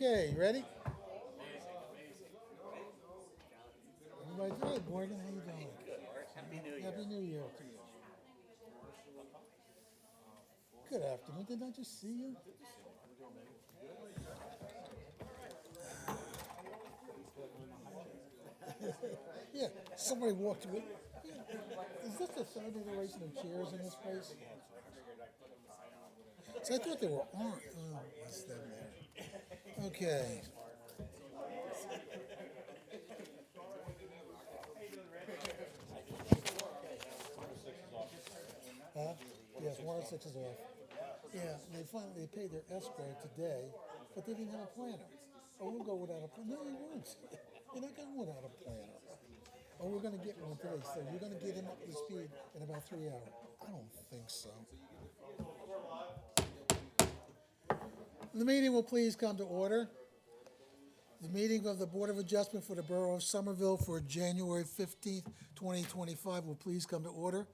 Okay, you ready? Everybody good. Morgan, how you doing? Happy New Year to you. Good afternoon. Didn't I just see you? Yeah, somebody walked with. Is this the third iteration of chairs in this place? So I thought they were orange. Oh, that's them there. Okay. Huh? Yes, 106 is off. Yeah, they paid their escrow today, but they didn't have a planner. Oh, we'll go without a planner. No, you won't. You're not going without a planner. Oh, we're going to get one today. So you're going to get him up to speed in about 3 hours. I don't think so. The meeting will please come to order. The meeting of the Board of Adjustment for the Borough of Somerville for January 15th, 2025 will please come to order.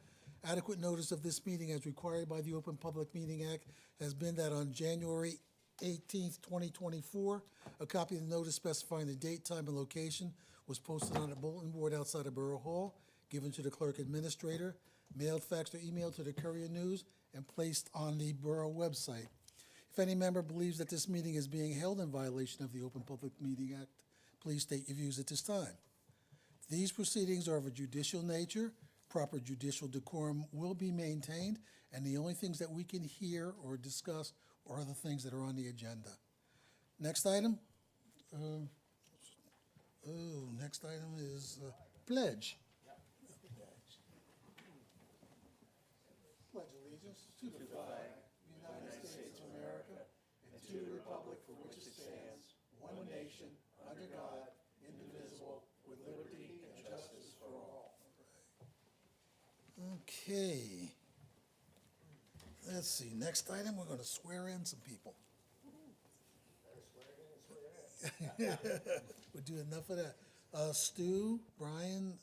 Adequate notice of this meeting as required by the Open Public Meeting Act has been that on January 18th, 2024, a copy of the notice specifying the date, time, and location was posted on a bulletin board outside of Borough Hall, given to the clerk administrator, mailed, faxed, or emailed to the Courier News, and placed on the Borough website. If any member believes that this meeting is being held in violation of the Open Public Meeting Act, please state your views at this time. These proceedings are of a judicial nature. Proper judicial decorum will be maintained, and the only things that we can hear or discuss are the things that are on the agenda. Next item. Next item is pledge. Pledge allegiance to the flag of the United States of America and to the republic for which it stands, one nation, under God, indivisible, with liberty and justice for all. Okay. Let's see. Next item, we're going to swear in some people. We'll do enough of that. Stu, Brian,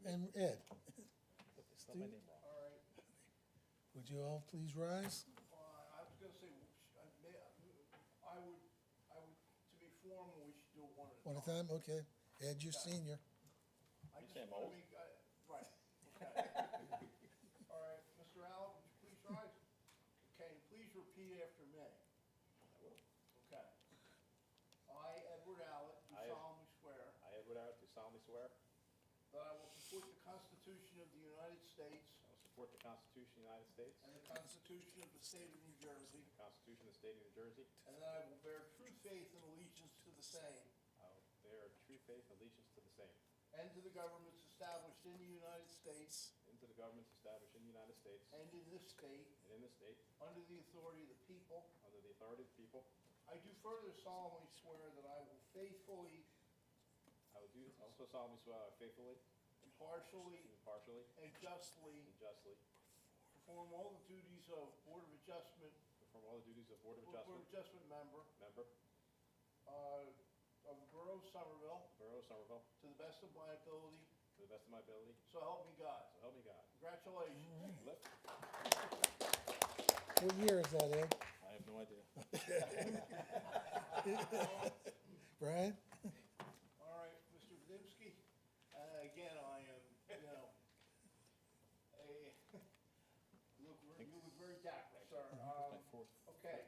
and Ed. Stu? Would you all please rise? I was going to say, I would, to be formal, we should do it one One at at a time? Okay. Ed, you're senior. I just want to make, right, okay. All right, Mr. Allen, would you please rise? Okay, and please repeat after me. I will. Okay. I, Edward Allett, do solemnly swear I, Edward Howard, do solemnly swear that I will support the Constitution of the United States I will support the Constitution of the United States, and the Constitution of the State of New Jersey, the Constitution of the State of New Jersey. and that I will bear true faith and allegiance to the same I will bear true faith and allegiance to the same, and to the governments established in the United States and to the governments established in the United States and in this state and in this state, under the authority of the people. under the authority of the people. I do further solemnly swear that I will faithfully, I will do also solemnly swear I will faithfully, impartially, impartially, and justly and justly perform all the duties of Board of Adjustment, perform all the duties of Board of Board of Adjustment Adjustment member member, of the Borough of Somerville Borough of Somerville, to the best of my ability, to the best of my ability, so help me God. so help me God. Congratulations. Lift. What year is that, Ed? I have no idea. Brian? All right, Mr. Vidimski, again, I am, you look very dapper, sir. My fourth. Okay.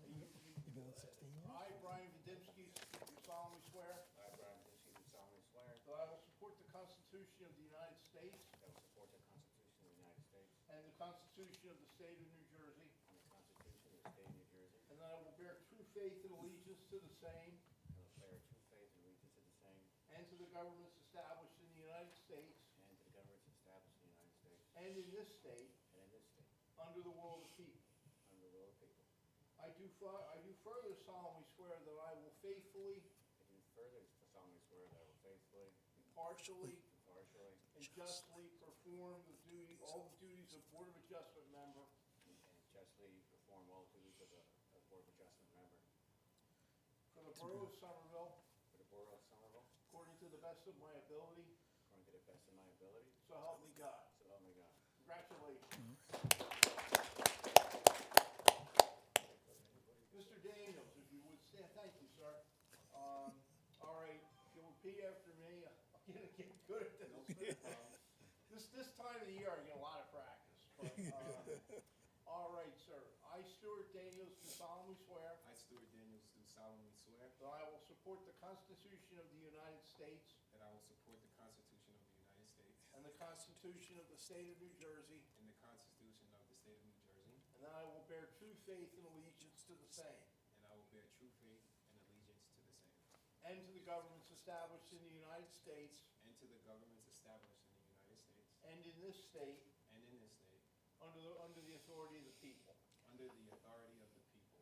You've been on 16 years? I, Brian Vidimski, do solemnly swear I, Brian Vidimski, do solemnly swear that I will support the Constitution of the United States that I will support the Constitution of the United States and the Constitution of the State of New Jersey, and the Constitution of the State of New Jersey, and that I will bear true faith and allegiance to the same and will bear true faith and allegiance to the same and to the governments established in the United States and to the governments established in the United States and in this state and in this state, under the will of the people. under the will of the people. I do further solemnly swear that I will faithfully, I do further solemnly swear that I will faithfully, impartially, impartially, and justly perform all the duties of Board of Adjustment member and justly perform all duties of the Board of Adjustment member for the Borough of Somerville for the Borough of Somerville, according to the best of my ability, according to the best of my ability, so help me God. so help me God. Congratulations. Mr. Daniel. get good at this. This time of the year, I get a lot of practice, but, all right, sir. I, Stuart Daniels, do solemnly swear I, Stuart Daniels, do solemnly swear that I will support the Constitution of the United States that I will support the Constitution of the United States and the Constitution of the State of New Jersey, and the Constitution of the State of New Jersey, and that I will bear true faith and allegiance to the same and I will bear true faith and allegiance to the same, and to the governments established in the United States and to the governments established in the United States and in this state and in this state, under the authority of the people. under the authority of the people.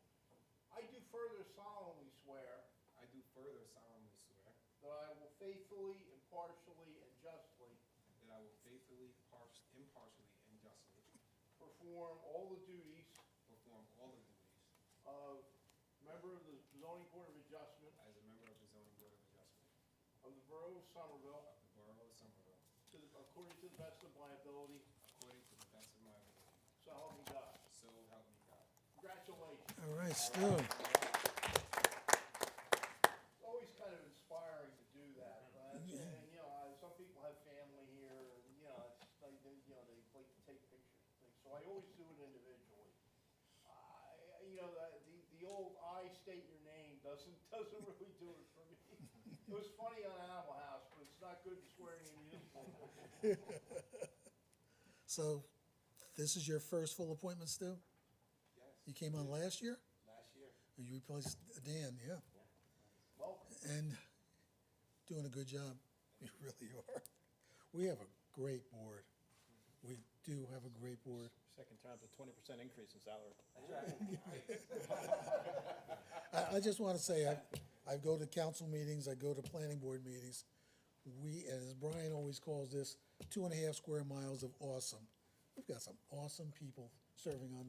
I do further solemnly swear I do further solemnly swear that I will faithfully, impartially, and justly that I will faithfully, impartially, and justly perform all the duties perform all the duties of member of the Zoning Board of Adjustment as a member of the Zoning Board of Adjustment of the Borough of Somerville of the Borough of Somerville, according to the best of my ability, according to the best of my ability. so help me God. So help me God. Congratulations. All right, Stu. It's always kind of inspiring to do that. And, you know, some people have family here, and, you know, it's like, they like to take pictures and things. So I always do it individually. You know, the old I state your name doesn't really do it for me. It was funny on Animal House, but it's not good swearing in municipal. So, this is your first full appointment, Stu? Yes, You came on last year? last year. You replaced Dan, yeah. Welcome. And doing a good job. You really are. We have a great board. We do have a great board. Second time's a 20% increase in salary. I just want to say, I go to council meetings, I go to planning board meetings. We, as Brian always calls this, 2.5 square miles of awesome. We've got some awesome people serving on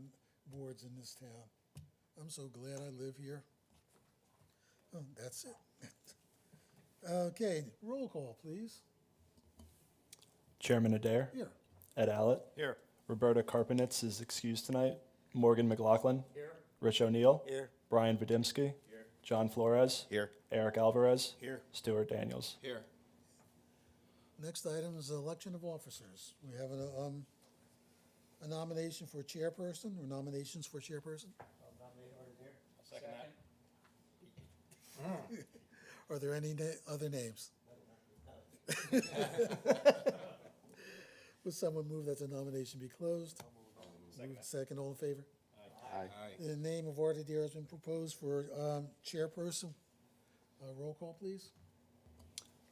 boards in this town. I'm so glad I live here. Oh, that's it. Okay, roll call, please. Chairman Adair, Here. Ed Allett, Here. Roberta Karpenitz is excused tonight, Morgan McLaughlin, Here. Rich O'Neill, Here. Brian Vidimski, John Flores, Here. Eric Alvarez, Here. Stuart Daniels. Here. Next item is the election of officers. We have a nomination for chairperson, or nominations for chairperson. Second that. Are there any other names? Would someone move that the nomination be closed? Moved second, all in favor? Aye. The name of Art Adair has been proposed for chairperson. Roll call, please.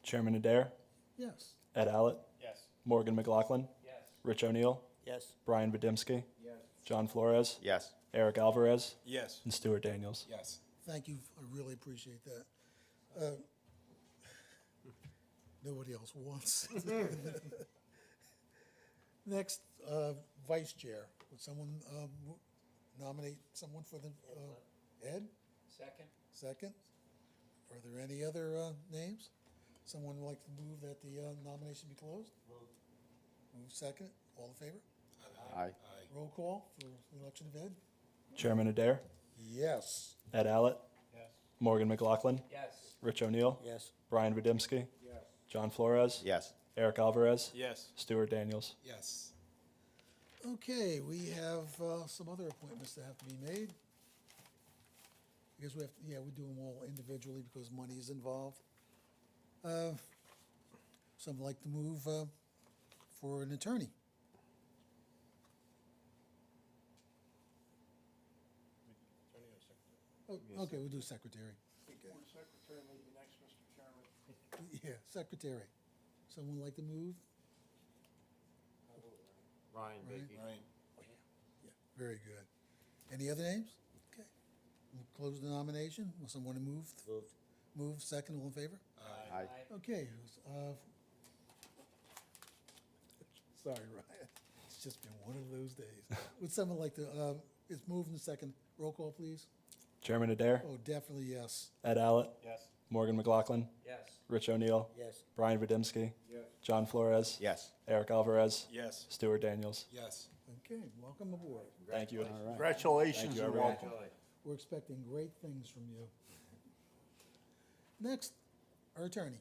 Chairman Adair, Yes. Ed Allett, Yes. Morgan McLaughlin, Yes. Rich O'Neill, Yes. Brian Vidimski, Yes. John Flores, Yes. Eric Alvarez, Yes. and Stuart Daniels. Yes. Thank you, I really appreciate that. Nobody else wants. Next, vice chair. Would someone nominate someone for the, Ed? Second. Second? Are there any other names? Someone would like to move that the nomination be closed? Move second, all in favor? Aye. Roll call for the election of Ed? Chairman Adair, Yes. Ed Allett, Yes. Morgan McLaughlin, Yes. Rich O'Neill, Yes. Brian Vidimski, Yes. John Flores, Yes. Eric Alvarez, Yes. Stuart Daniels. Yes. Okay, we have some other appointments that have to be made. Because we have, yeah, we do them all individually because money is involved. Some like to move for an attorney. Oh, okay, we'll do secretary. Board Secretary may be next, Mr. Chairman. Yeah, secretary. Someone like to move? Ryan Ryan? Ryan. Yeah, very good. Any other names? Okay. We'll close the nomination. Will someone move? Moved. Move, second, all in favor? Aye. Okay, sorry, Ryan, it's just been one of those days. Would someone like to, it's moved in second, roll call, please? Chairman Adair, Oh, definitely yes. Ed Allett, Yes. Morgan McLaughlin, Yes. Rich O'Neill, Yes. Brian Vidimski, Yes. John Flores, Yes. Eric Alvarez, Yes. Stuart Daniels. Yes. Okay, welcome aboard. Thank you. Congratulations Thank you, and everyone. welcome. We're expecting great things from you. Next, our attorney.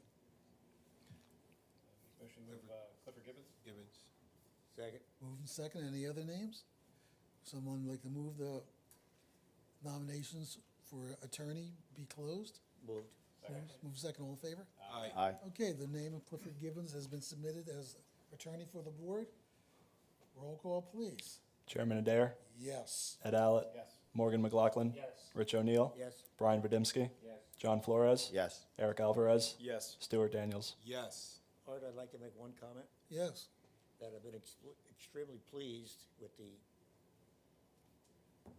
motion to move Clifford Gibbons. Gibbons. Second. Moving second, any other names? Someone like to move the nominations for attorney be closed? Moved. Move second, all in favor? Aye. Okay, the name of Clifford Gibbons has been submitted as attorney for the board. Roll call, please. Chairman Adair, Yes. Ed Allett, Yes. Morgan McLaughlin, Yes. Rich O'Neill, Yes. Brian Vidimski, Yes. John Flores, Yes. Eric Alvarez, Yes. Stuart Daniels. Yes. Art, I'd like to make one comment, Yes. that I've been extremely pleased with the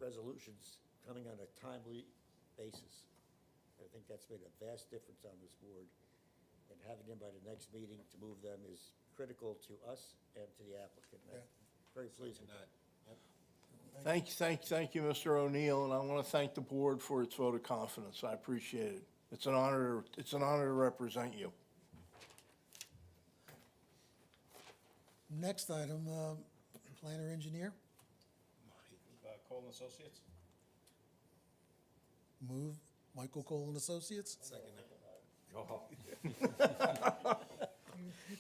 resolutions coming on a timely basis. I think that's made a vast difference on this board, and having them by the next meeting to move them is critical to us and to the applicant. I'm very pleased with that. Thank you, Mr. O'Neill, and I want to thank the board for its vote of confidence. I appreciate it. It's an honor to represent you. Next item, planner engineer. Cole and Associates. Move Michael Cole and Associates. Second.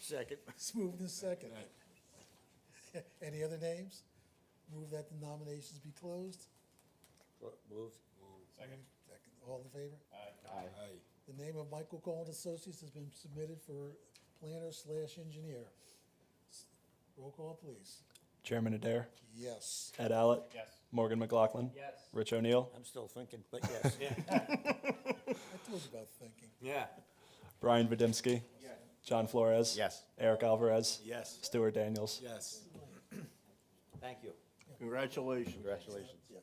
Second. It's moved in second. Any other names? Move that the nominations be closed. Moved. Second. Second, all in favor? Aye. Aye. The name of Michael Cole and Associates has been submitted for planner/engineer. Roll call, pleys. Chairman Adair, Yes. Ed Allett, Yes. Morgan McLaughlin, Yes. Rich O'Neill, I'm still thinking, but yes. I told you about thinking. Yeah. Brian Vidimski, John Flores, Yes. Eric Alvarez, Yes. Stuart Daniels. Yes. Thank you. Congratulations. Congratulations. Yeah.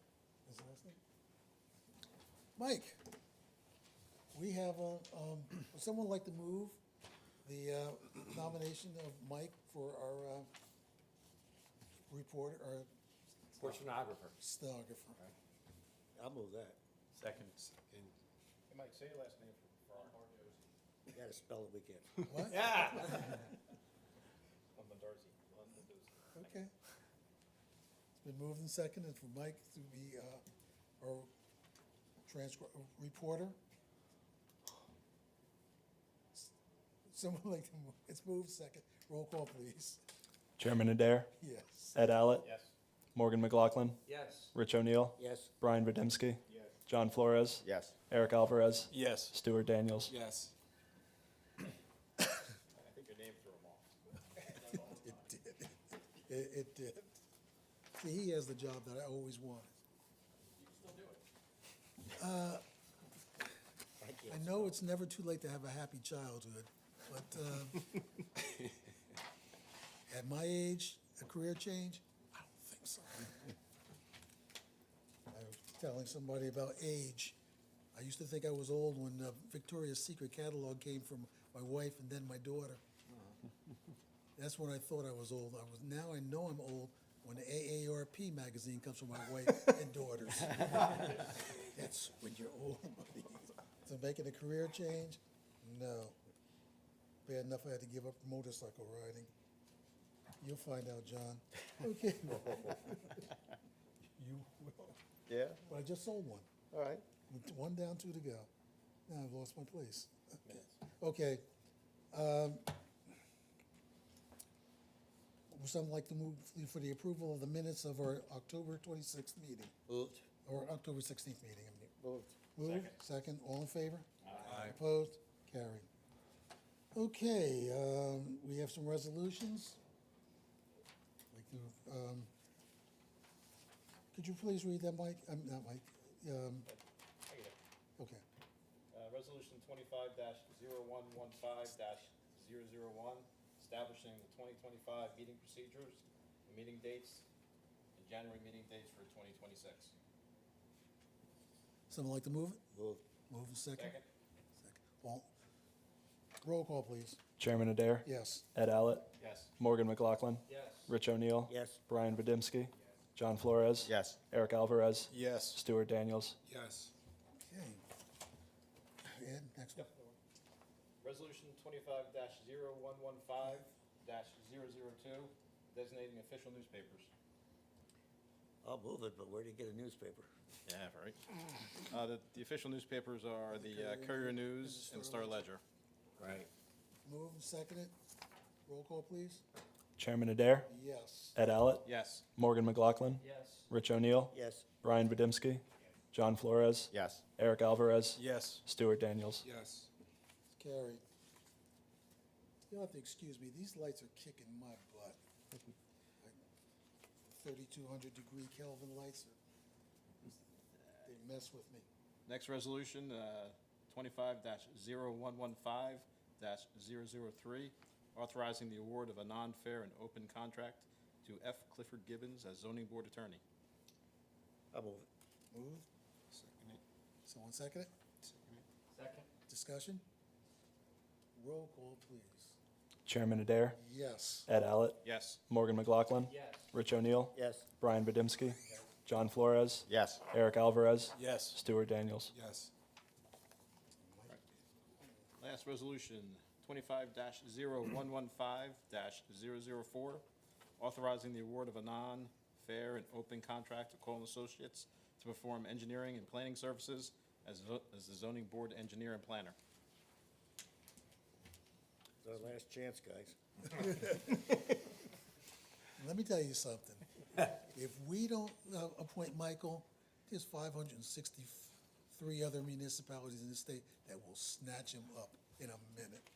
Is the last name? Mike, we have, would someone like to move the nomination of Mike for our reporter, or Stenographer. stenographer? I'll move that. Second. Hey, Mike, say your last name for our You gotta spell it again. What? Mondarzi. Okay. It's been moved and seconded for Mike to be our reporter. Someone like to move, it's moved second. Roll call, please. Chairman Adair, Yes. Ed Allett, Yes. Morgan McLaughlin, Yes. Rich O'Neill, Yes. Brian Vidimski, Yes. John Flores, Yes. Eric Alvarez, Yes. Stuart Daniels. Yes. I think your name threw him off. It did. It did. See, he has the job that I always wanted. I know it's never too late to have a happy childhood, but at my age, a career change, I don't think so. I was telling somebody about age. I used to think I was old when Victoria's Secret catalog came from my wife and then my daughter. That's when I thought I was old. Now I know I'm old when the AARP magazine comes from my wife and daughters. That's when you're old, buddy. So making a career change? No. Bad enough I had to give up motorcycle riding. You'll find out, John. Okay. You will. Yeah, But I just sold one. all right. One down, two to go. Now I've lost my place. Okay. Would someone like to move for the approval of the minutes of our October 26th meeting, Moved. or October 16th meeting? I mean. Moved. Moved, second, all in favor? Aye. Opposed? Carried. Okay, we have some resolutions. Like to, could you please read that, Mike? Not Mike. Okay. Resolution 25-0115-001, establishing the 2025 meeting procedures, and meeting dates, and January meeting dates for 2026. Someone like to move it? Moved. Move in second? Second. Well, roll call, please. Chairman Adair, Yes. Ed Allett, Yes. Morgan McLaughlin, Yes. Rich O'Neill, Yes. Brian Vidimski, John Flores, Yes. Eric Alvarez, Yes. Stuart Daniels. Yes. Okay. Ed, next one. Resolution 25-0115-002, designating official newspapers. I'll move it, but where do you get a newspaper? Yeah, right. The official newspapers are the Courier News and Star Ledger. Right. Move and second it. Roll call, please. Chairman Adair, Yes. Ed Allett, Yes. Morgan McLaughlin, Yes. Rich O'Neill, Yes, Brian Vidimski, John Flores, Yes. Eric Alvarez, Yes. Stuart Daniels. Yes. It's carried. You'll have to excuse me, these lights are kicking my butt. 3,200 Kelvin lights, they mess with me. Next resolution, 25-0115-003, authorizing the award of a non-fair and open contract to F. Clifford Gibbons as zoning board attorney. I'll move it. Moved. Someone second it? Second. Discussion? Roll call, please. Chairman Adair, Yes. Ed Allett, Yes. Morgan McLaughlin, Yes. Rich O'Neill, Yes, Brian Vidimski, John Flores, Yes. Eric Alvarez, Yes. Stuart Daniels. Yes. Last resolution, 25-0115-004, authorizing the award of a non-fair and open contract to Cole & Associates to perform engineering and planning services as the zoning board engineer and planner. it's our last chance, guys. Let me tell you something. If we don't appoint Michael, there's 563 other municipalities in the state that will snatch him up in a minute.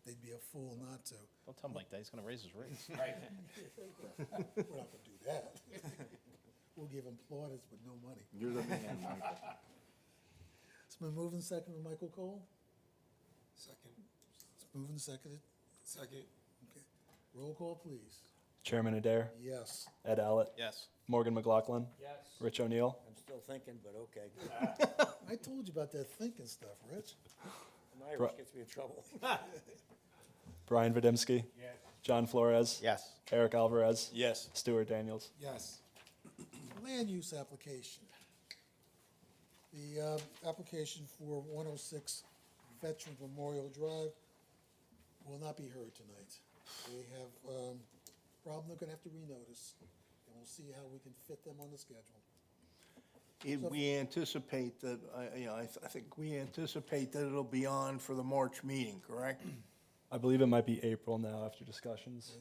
They'd be a fool not to. Don't tell him like that, he's gonna raise his rates. We're not gonna do that. We'll give him plaudits with no money. You're the man, Michael. It's been moved and seconded by Michael Cole. Second. It's moved and seconded. Second. Okay. Roll call, please. Chairman Adair, Yes. Ed Allett, Yes. Morgan McLaughlin, Yes. Rich O'Neill, I'm still thinking, but okay. I told you about that thinking stuff, Rich. An Irish gets me in trouble. Brian Vidimski, John Flores, Yes. Eric Alvarez, Yes. Stuart Daniels. Yes. Land use application. The application for 106 Veteran Memorial Drive will not be heard tonight. They have problem, they're gonna have to renotice, and we'll see how we can fit them on the schedule. We anticipate that, I think we anticipate that it'll be on for the March meeting, correct? I believe it might be April now after discussions.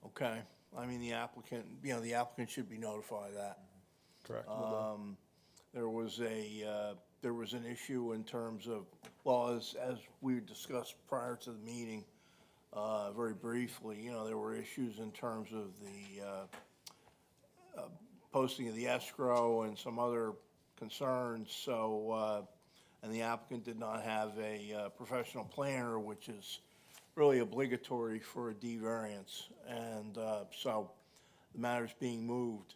Okay, I mean, the applicant should be notified of that. Correct. There was an issue in terms of, well, as we discussed prior to the meeting, very briefly, there were issues in terms of the posting of the escrow and some other concerns, so, and the applicant did not have a professional planner, which is really obligatory for a D variance, and so the matter's being moved.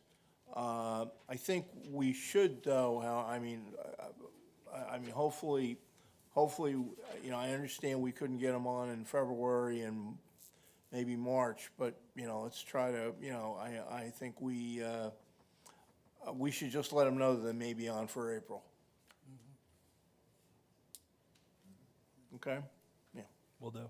I think we should, though, I mean, hopefully, I understand we couldn't get them on in February and maybe March, but, let's try to, I think we should just let them know that they may be on for April. Okay? Yeah. Will do.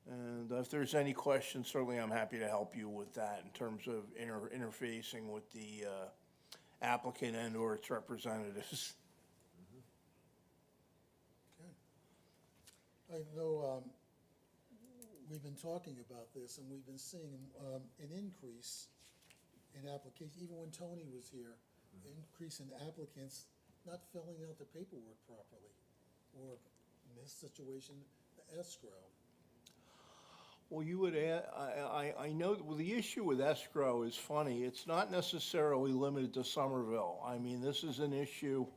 And if there's any questions, certainly I'm happy to help you with that in terms of interfacing with the applicant and/or its representatives. I know we've been talking about this, and we've been seeing an increase in applications, even when Tony was here, increase in applicants not filling out the paperwork properly, or in this situation, the escrow. Well, you would add, I know, well, the issue with escrow is funny. It's not necessarily limited to Somerville. I mean, this is an issue,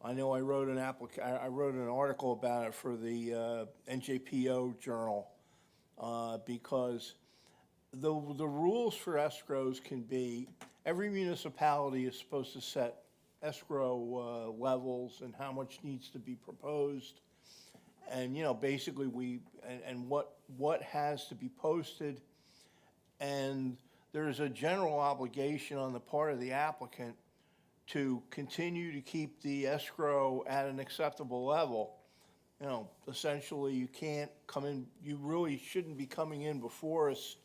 I know I wrote an article about it for the NJPO Journal, because the rules for escrows can be, every municipality is supposed to set escrow levels and how much needs to be proposed. And, basically what has to be posted. And there's a general obligation on the part of the applicant to continue to keep the escrow at an acceptable level. Essentially, you can't come in, you really shouldn't be coming in before us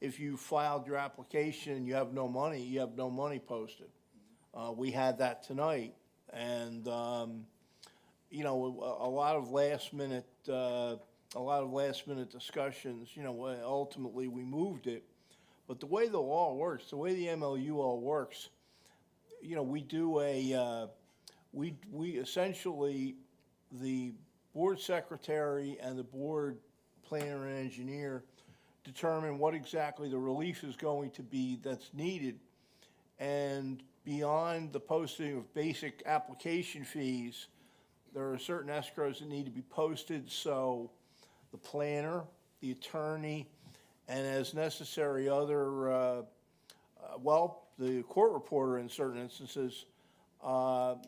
if you filed your application and you have no money posted. We had that tonight, and, a lot of last minute a lot of last-minute discussions, ultimately we moved it. But the way the law works, the way the MLU law works, we do we essentially, the board secretary and the board planner and engineer determine what exactly the relief is going to be that's needed. And beyond the posting of basic application fees, there are certain escrows that need to be posted, so the planner, the attorney, and as necessary other, the court reporter in certain instances, all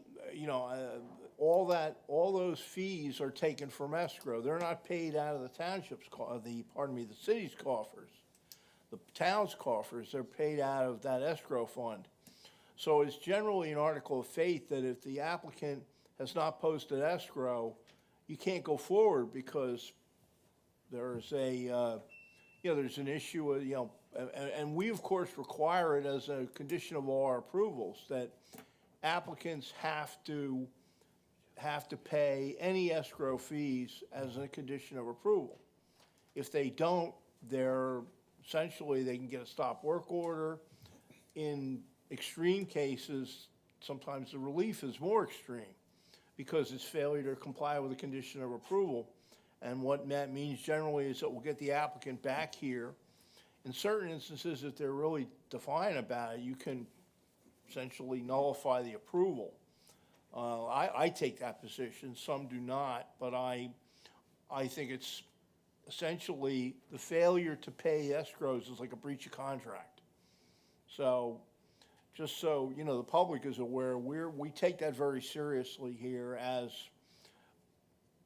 those fees are taken from escrow. They're not paid out of the township's, the city's coffers, the town's coffers. They're paid out of that escrow fund. So it's generally an article of faith that if the applicant has not posted escrow, you can't go forward because there's there's an issue with, and we of course require it as a condition of all our approvals that applicants have to pay any escrow fees as a condition of approval. If they don't, they can get a stop work order. In extreme cases, sometimes the relief is more extreme because it's failure to comply with a condition of approval. And what that means generally is that we'll get the applicant back here. In certain instances, if they're really defiant about it, you can essentially nullify the approval. I take that position, some do not, but I think it's essentially the failure to pay escrows is like a breach of contract. So, just so the public is aware, we take that very seriously here. As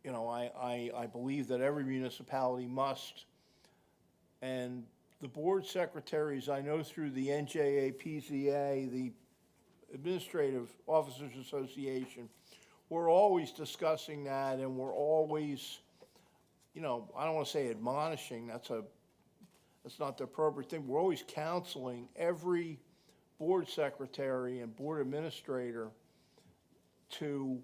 I believe that every municipality must, and the board secretaries, I know through the NJAPZA, the Administrative Officers Association, we're always discussing that, and we're always, I don't want to say admonishing, that's not the appropriate thing. We're always counseling every board secretary and board administrator to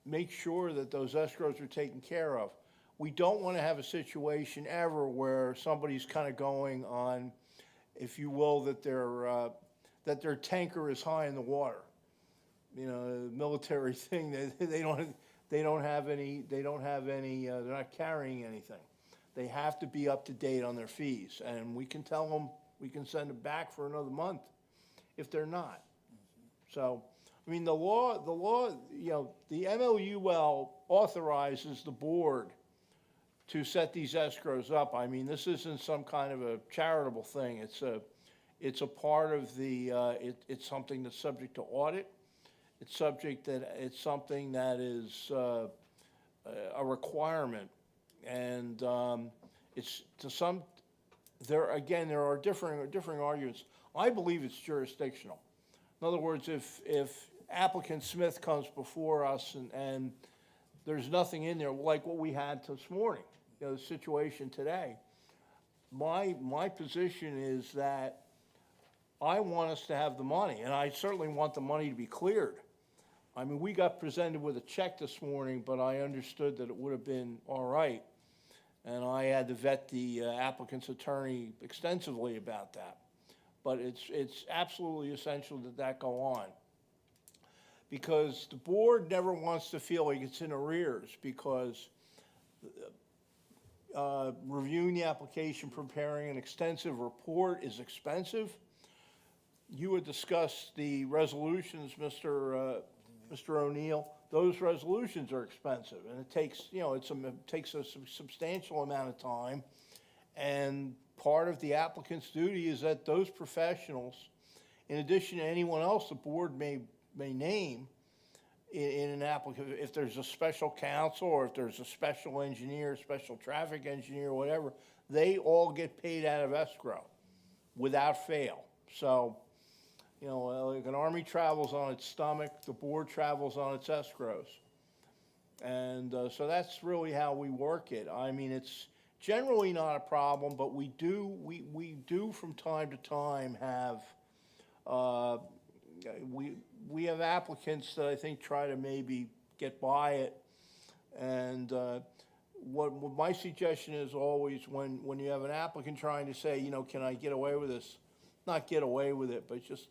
make sure that those escrows are taken care of. We don't want to have a situation ever where somebody's kind of going on, if you will, that their tanker is high in the water. Military thing, they don't have any, they're not carrying anything. They have to be up to date on their fees, and we can tell them, we can send them back for another month if they're not. So, the law, the MLUL authorizes the board to set these escrows up. This isn't some kind of a charitable thing. It's a part of the, it's something that's subject to audit. It's something that is a requirement. And it's to some, there are differing arguments. I believe it's jurisdictional. In other words, if applicant Smith comes before us and there's nothing in there, like what we had this morning, the situation today, my position is that I want us to have the money, and I certainly want the money to be cleared. We got presented with a check this morning, but I understood that it would have been all right. And I had to vet the applicant's attorney extensively about that. But it's absolutely essential that go on. Because the board never wants to feel like it's in arrears, because reviewing the application, preparing an extensive report is expensive. You had discussed the resolutions, Mr. O'Neill. Those resolutions are expensive, and it takes, it takes a substantial amount of time. And part of the applicant's duty is that those professionals, in addition to anyone else the board may name in an applicant, if there's a special counsel or if there's a special engineer, special traffic engineer, whatever, they all get paid out of escrow without fail. So, like an army travels on its stomach, the board travels on its escrows. And so that's really how we work it. It's generally not a problem, but we do from time to time have, we have applicants that I think try to maybe get by it. And what my suggestion is always when you have an applicant trying to say, you know, can I get away with this? Not get away with it, but just,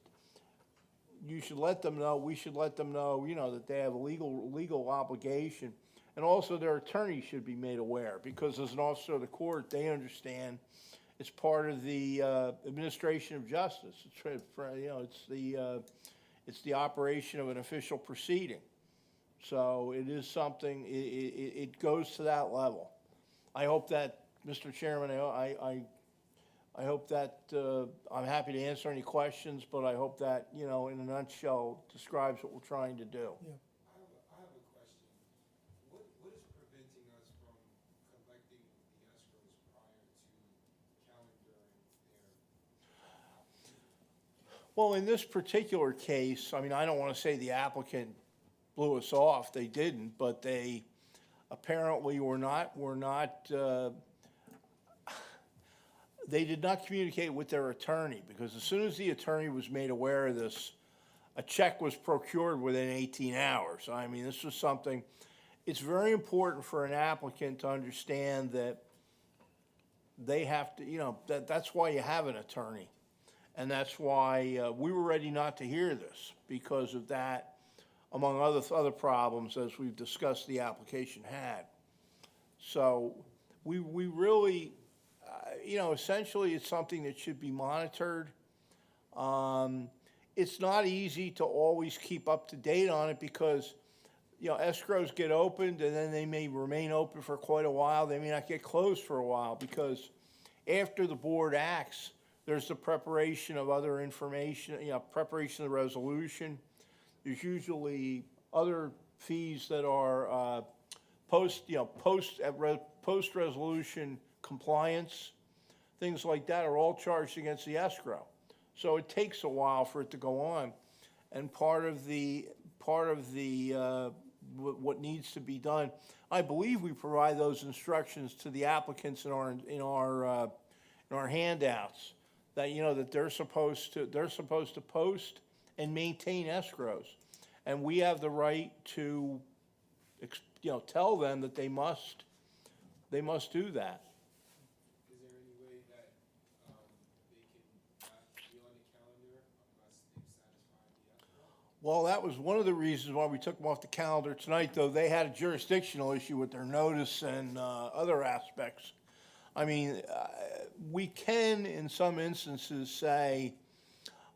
you should let them know, we should let them know, you know, that they have a legal obligation. And also their attorney should be made aware, because as an officer of the court, they understand it's part of the administration of justice. You know, it's the operation of an official proceeding. So it is something, it goes to that level. I hope that, Mr. Chairman, I hope that, I'm happy to answer any questions, but I hope that, you know, in a nutshell, describes what we're trying to do. Yeah. I have a question. What is preventing us from collecting the escrows prior to calendaring their? Well, in this particular case, I mean, I don't want to say the applicant blew us off, they didn't, but they apparently were not, they did not communicate with their attorney, because as soon as the attorney was made aware of this, a check was procured within 18 hours. I mean, this was something, it's very important for an applicant to understand that they have to, you know, that's why you have an attorney. And that's why we were ready not to hear this, because of that, among other problems, as we've discussed the application had. So we really, you know, essentially it's something that should be monitored. It's not easy to always keep up to date on it, because, you know, escrows get opened and then they may remain open for quite a while. They may not get closed for a while, because after the board acts, there's the preparation of other information, you know, preparation of the resolution. There's usually other fees that are post-resolution compliance. Things like that are all charged against the escrow. So it takes a while for it to go on. And part of what needs to be done, I believe we provide those instructions to the applicants in our handouts, that, you know, that they're supposed to post and maintain escrows. And we have the right to, you know, tell them that they must do that. Is there any way that they can not be on the calendar unless they've satisfied the escrow? Well, that was one of the reasons why we took them off the calendar tonight, though. They had a jurisdictional issue with their notice and other aspects. I mean, we can, in some instances, say,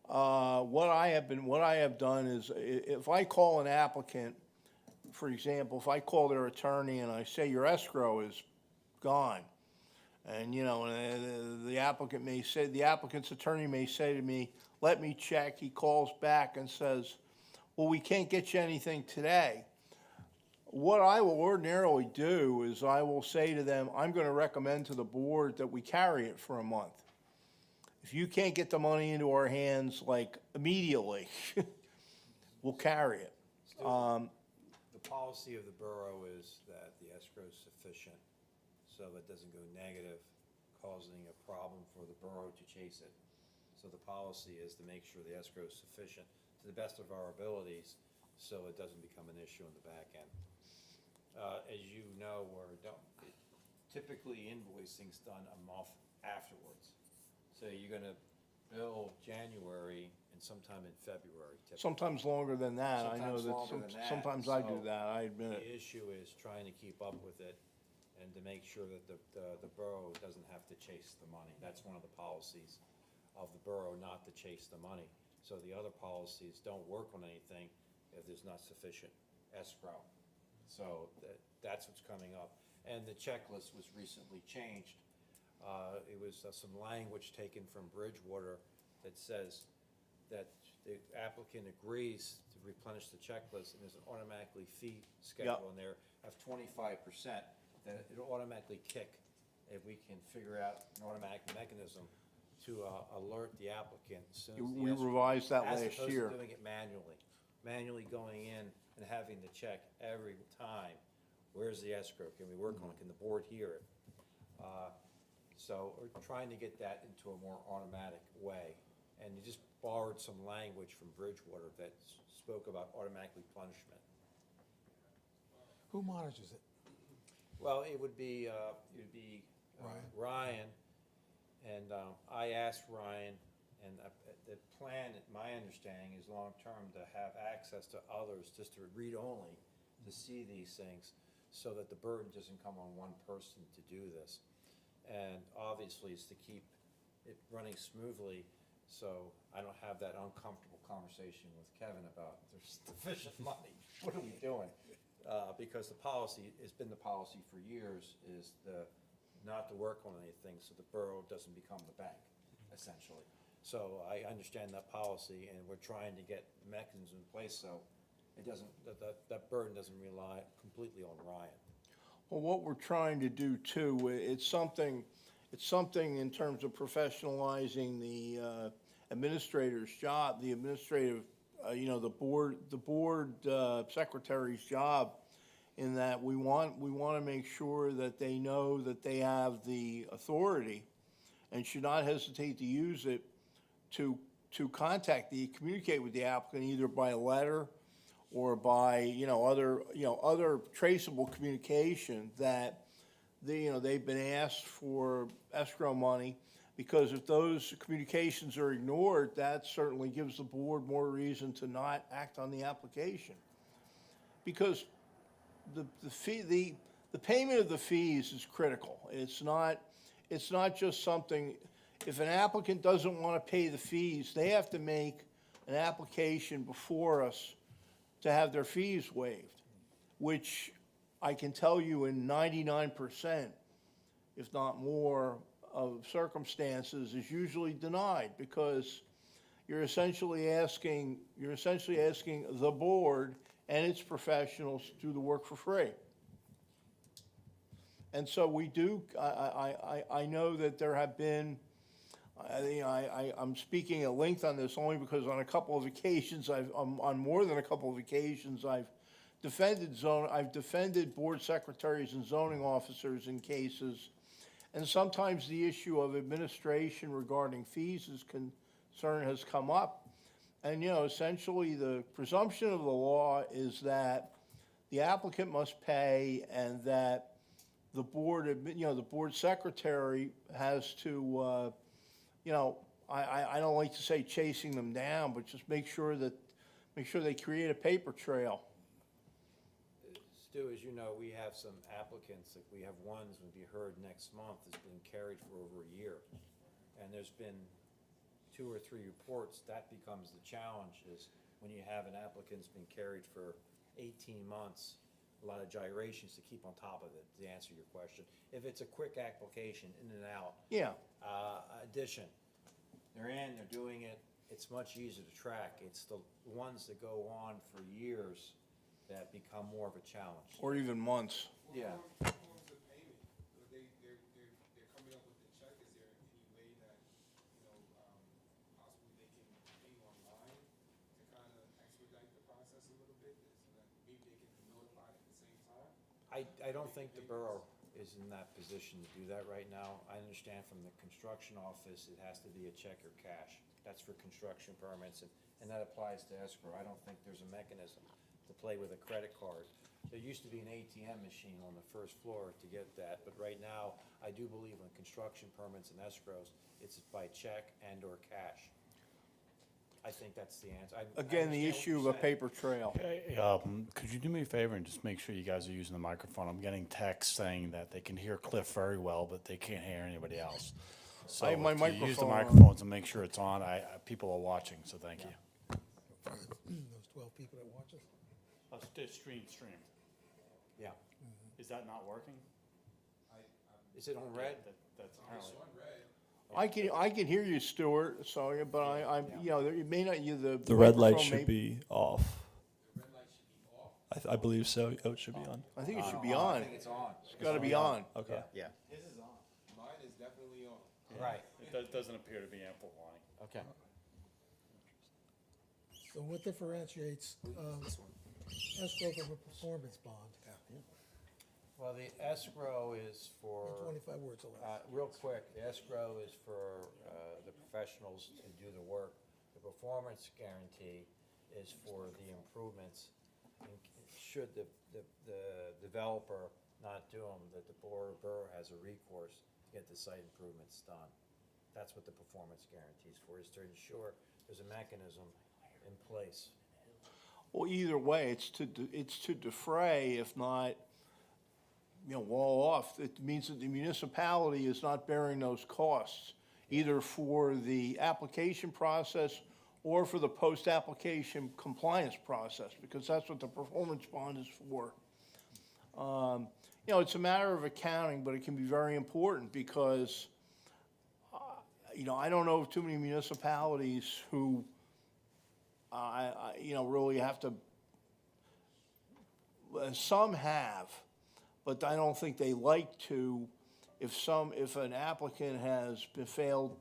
what I have done is, if I call an applicant, for example, if I call their attorney and I say your escrow is gone, and, you know, the applicant's attorney may say to me, let me check. He calls back and says, well, we can't get you anything today. What I will ordinarily do is I will say to them, I'm going to recommend to the board that we carry it for a month. If you can't get the money into our hands, like, immediately, we'll carry it. The policy of the borough is that the escrow is sufficient, so it doesn't go negative, causing a problem for the borough to chase it. So the policy is to make sure the escrow is sufficient to the best of our abilities, so it doesn't become an issue on the back end. As you know, typically invoicing's done a month afterwards. So you're gonna bill January and sometime in February typically. Sometimes longer than that. I know Sometimes that longer than that. sometimes I do So that, I admit it. The issue is trying to keep up with it and to make sure that the borough doesn't have to chase the money. That's one of the policies of the borough, not to chase the money. So the other policies don't work on anything if there's not sufficient escrow. So that's what's coming up. And the checklist was recently changed. It was some language taken from Bridgewater that says that the applicant agrees to replenish the checklist, and there's an automatically fee schedule in there of 25%, that it'll automatically kick if we can figure out an automatic mechanism to alert the applicant as soon as the We escrow- revised that last As opposed year. to doing it manually going in and having to check every time, where's the escrow? Can we work on it? Can the board hear it? So we're trying to get that into a more automatic way. And you just borrowed some language from Bridgewater that spoke about automatic replenishment. Who monitors it? Well, it would be Ryan, and I asked Ryan, and the plan, my understanding, is long-term to have access to others, just to read only, to see these things, so that the burden doesn't come on one person to do this. And obviously, it's to keep it running smoothly, so I don't have that uncomfortable conversation with Kevin about there's sufficient money, what are we doing? Because the policy, it's been the policy for years, is not to work on anything, so the borough doesn't become the bank, essentially. So I understand that policy, and we're trying to get mechanisms in place, so it doesn't, that burden doesn't rely completely on Ryan. Well, what we're trying to do too, it's something in terms of professionalizing the administrator's job, the administrative, the board secretary's job, in that we want to make sure that they know that they have the authority and should not hesitate to use it to communicate with the applicant, either by letter or by, other traceable communication that they've been asked for escrow money, because if those communications are ignored, that certainly gives the board more reason to not act on the application. Because the payment of the fees is critical. It's not just something, if an applicant doesn't want to pay the fees, they have to make an application before us to have their fees waived, which I can tell you in 99%, if not more, of circumstances is usually denied, because you're essentially asking the board and its professionals to do the work for free. And so we do, I know that there have been, I'm speaking at length on this only because on a couple of occasions, on more than a couple of occasions, I've defended board secretaries and zoning officers in cases, and sometimes the issue of administration regarding fees has come up. And, essentially the presumption of the law is that the applicant must pay, and that the board, the board secretary has to, I don't like to say chasing them down, but just make sure they create a paper trail. Stu, as you know, we have some applicants, that we have ones will be heard next month, that's been carried for over a year. And there's been 2 or 3 reports. That becomes the challenge, is when you have an applicant's been carried for 18 months, a lot of gyrations to keep on top of it, to answer your question. If it's a quick application, in and out. Yeah. Addition, they're doing it, it's much easier to track. It's the ones that go on for years that become more of a challenge. Or even months. Yeah. What forms of payment? They're coming up with the check. Is there any way that, possibly they can pay online to kind of expedite the process a little bit, so that maybe they can be notified at the same time? I don't think the borough is in that position to do that right now. I understand from the construction office, it has to be a check or cash. That's for construction permits, and that applies to escrow. I don't think there's a mechanism to play with a credit card. There used to be an ATM machine on the first floor to get that, but right now, I do believe on construction permits and escrows, it's by check and or cash. I think that's the answer. Again, the issue of a paper trail. Hey, could you do me a favor and just make sure you guys are using the microphone? I'm getting texts saying that they can hear Cliff very well, but they can't hear anybody else. So I have my if you use the microphone on. microphones and make sure it's on. People are watching, so thank you. Those 12 people that watch us. Stream. Yeah. Is that not working? Is it on red? That's apparently. I can hear you, Stuart, so, but I'm, it may not, The red light microphone should may- be off. I believe so. Oh, it should be on. I think it should be on. I think it's on. It's gotta be on. Okay. Yeah. Mine is definitely on. Right. It doesn't appear to be amplifying. Okay. So what differentiates escrow from a performance bond? Well, the escrow is for. In 25 words or less. Real quick, the escrow is for the professionals to do the work. The performance guarantee is for the improvements. And should the developer not do them, that the borough has a recourse to get the site improvements done. That's what the performance guarantee is for, is to ensure there's a mechanism in place. Well, either way, it's to defray, if not, wall off. It means that the municipality is not bearing those costs, either for the application process or for the post-application compliance process, because that's what the performance bond is for. It's a matter of accounting, but it can be very important because, I don't know of too many municipalities who, really have to, some have, but I don't think they like to, if an applicant has been failed,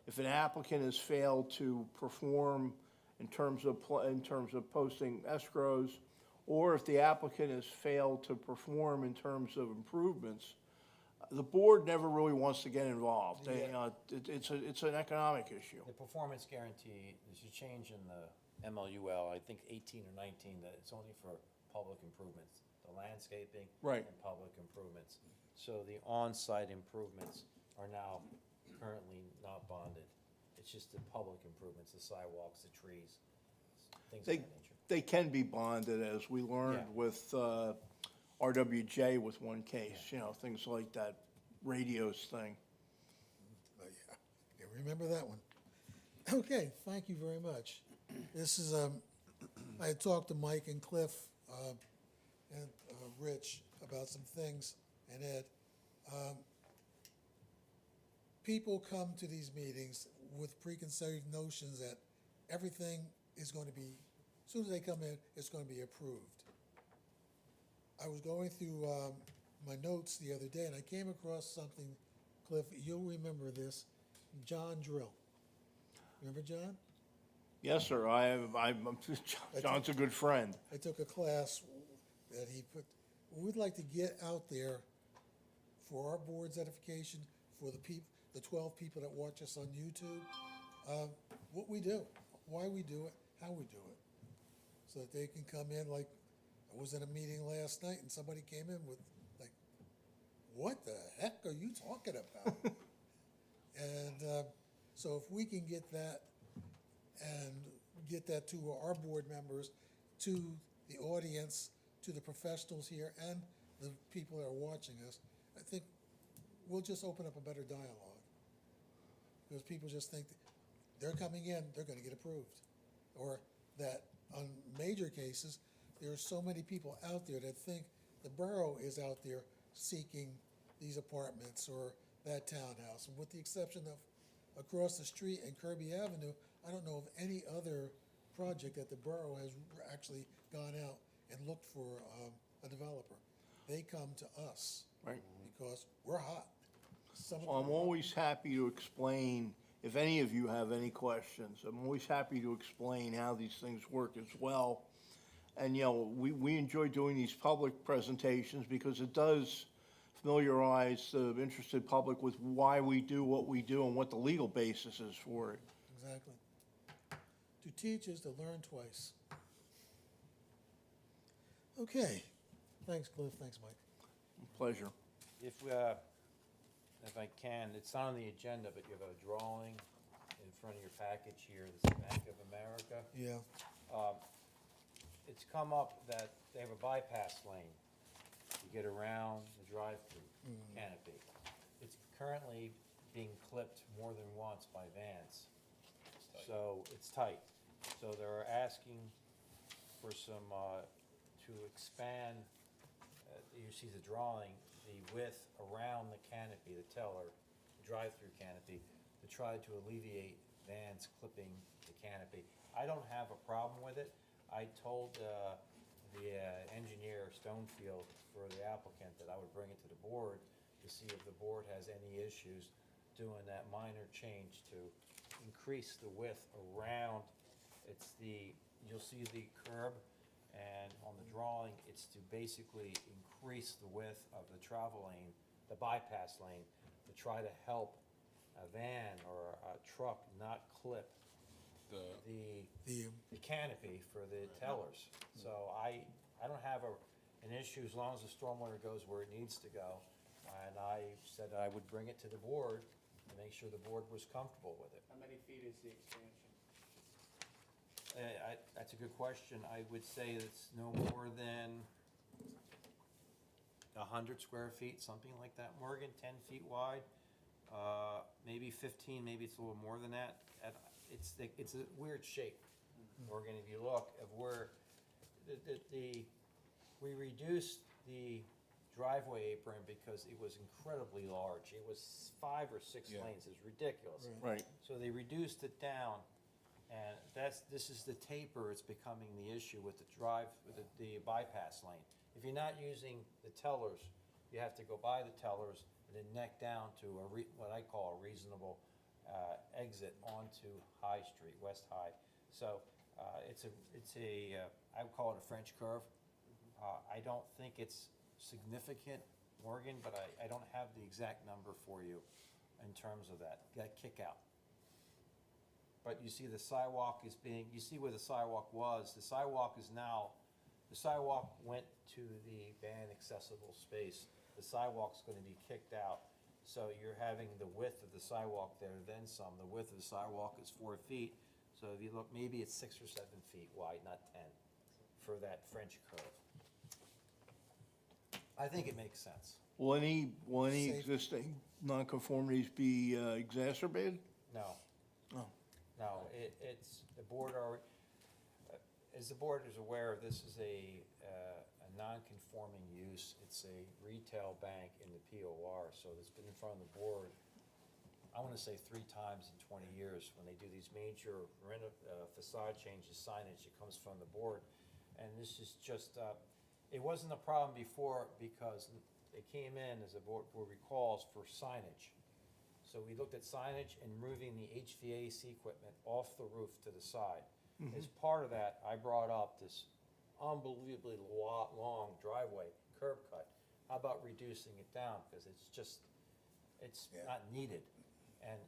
if an applicant has failed to perform in terms of posting escrows, or if the applicant has failed to perform in terms of improvements, the board never really wants to get involved. It's an economic issue. The performance guarantee, there's a change in the MLUL, I think 18 or 19, that it's only for public improvements, the landscaping. Right. And public improvements. So the on-site improvements are now currently not bonded. It's just the public improvements, the sidewalks, the trees, things of that nature. They can be bonded, as we learned Yeah. with RWJ with one case, things like that radios thing. But yeah, remember that one. Okay, thank you very much. This is, I had talked to Mike and Cliff and Rich about some things, and Ed. People come to these meetings with preconceived notions that everything is going to be, as soon as they come in, it's going to be approved. I was going through my notes the other day, and I came across something, Cliff, you'll remember this, John Drill. Remember John? Yes, sir, John's a good friend. I took a class that he put, we'd like to get out there for our board's edification, for the 12 people that watch us on YouTube, what we do, why we do it, how we do it, so that they can come in. Like, I was in a meeting last night and somebody came in with like, what the heck are you talking about? And so if we can get that and get that to our board members, to the audience, to the professionals here, and the people that are watching us, I think we'll just open up a better dialogue. Because people just think that they're coming in, they're going to get approved. Or that on major cases, there are so many people out there that think the borough is out there seeking these apartments or that townhouse. And with the exception of across the street in Kirby Avenue, I don't know of any other project that the borough has actually gone out and looked for a developer. They come to us. Right. Because we're hot. Well, I'm always happy to explain, if any of you have any questions, I'm always happy to explain how these things work as well. And, we enjoy doing these public presentations because it does familiarize the interested public with why we do what we do and what the legal basis is for it. Exactly. To teach is to learn twice. Okay. Thanks, Cliff. Thanks, Mike. Pleasure. If I can, it's not on the agenda, but you have a drawing in front of your package here, this is Bank of America. Yeah. It's come up that they have a bypass lane to get around the drive-through canopy. It's currently being clipped more than once by vans. So it's tight. So they're asking for some, to expand, you see the drawing, the width around the canopy, the teller, the drive-through canopy, to try to alleviate vans clipping the canopy. I don't have a problem with it. I told the engineer, Stonefield, for the applicant, that I would bring it to the board to see if the board has any issues doing that minor change to increase the width around. You'll see the curb, and on the drawing, it's to basically increase the width of the travel lane, the bypass lane, to try to help a van or a truck not clip the canopy for the tellers. So I don't have an issue as long as the stormwater goes where it needs to go. And I said I would bring it to the board to make sure the board was comfortable with it. How many feet is the expansion? That's a good question. I would say it's no more than 100 square feet, something like that. Morgan, 10 feet wide, maybe 15, maybe it's a little more than that. It's a weird shape. Morgan, if you look at where we reduced the driveway apron because it was incredibly large. It was 5 or 6 Yeah. lanes. It's ridiculous. Right. So they reduced it down, and this is the taper, it's becoming the issue with the bypass lane. If you're not using the tellers, you have to go by the tellers and then neck down to what I call a reasonable exit onto High Street, West High. So it's a I would call it a French curve. I don't think it's significant, Morgan, but I don't have the exact number for you in terms of that kick out. But you see the sidewalk you see where the sidewalk was. The sidewalk went to the van accessible space. The sidewalk's gonna be kicked out. So you're having the width of the sidewalk there, then some. The width of the sidewalk is 4 feet. So if you look, maybe it's 6 or 7 feet wide, not 10, for that French curve. I think it makes sense. Will any Safe. existing nonconformities be exacerbated? No. Oh. No, it's, the board already, as the board is aware, this is a non-conforming use. It's a retail bank in the POR, so it's been in front of the board, I wanna say 3 times in 20 years. When they do these major facade changes, signage, it comes from the board. And this is just, it wasn't a problem before because they came in, as the board recalls, for signage. So we looked at signage and moving the HVAC equipment off the roof to the side. As part of that, I brought up this unbelievably long driveway, curb cut. How about reducing it down? Because it's not needed. And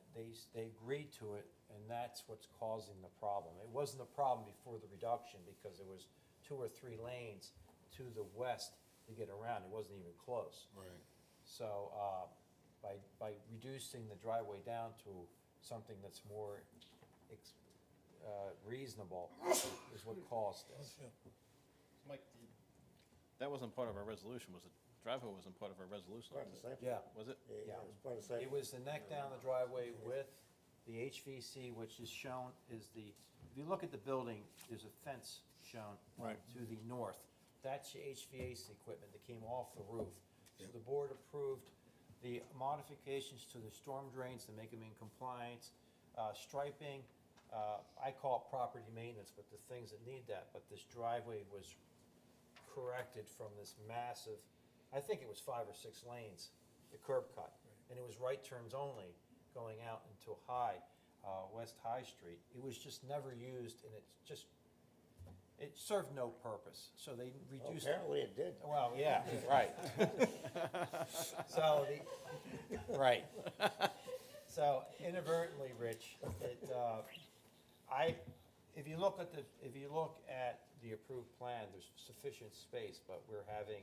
they agreed to it, and that's what's causing the problem. It wasn't a problem before the reduction because there was 2 or 3 lanes to the west to get around. It wasn't even close. Right. So, by reducing the driveway down to something that's more reasonable is what caused this. Mike, that wasn't part of our resolution, was it? Driveway wasn't part of our resolution, Part of the site. Yeah. was it? Yeah, it was part of the site. It was the neck down the driveway with the HVC, which is shown is if you look at the building, there's a fence shown Right. to the north. That's your HVAC equipment that came off the roof. So the board approved the modifications to the storm drains to make them in compliance, striping, I call it property maintenance, but the things that need that. But this driveway was corrected from this massive, I think it was 5 or 6 lanes, the curb cut. And it was right turns only going out into West High Street. It was just never used, and it served no purpose. So they Well, reduced. apparently it did. Well, yeah, right. So, right. So inadvertently, Rich, if you look at the approved plan, there's sufficient space, but we're having,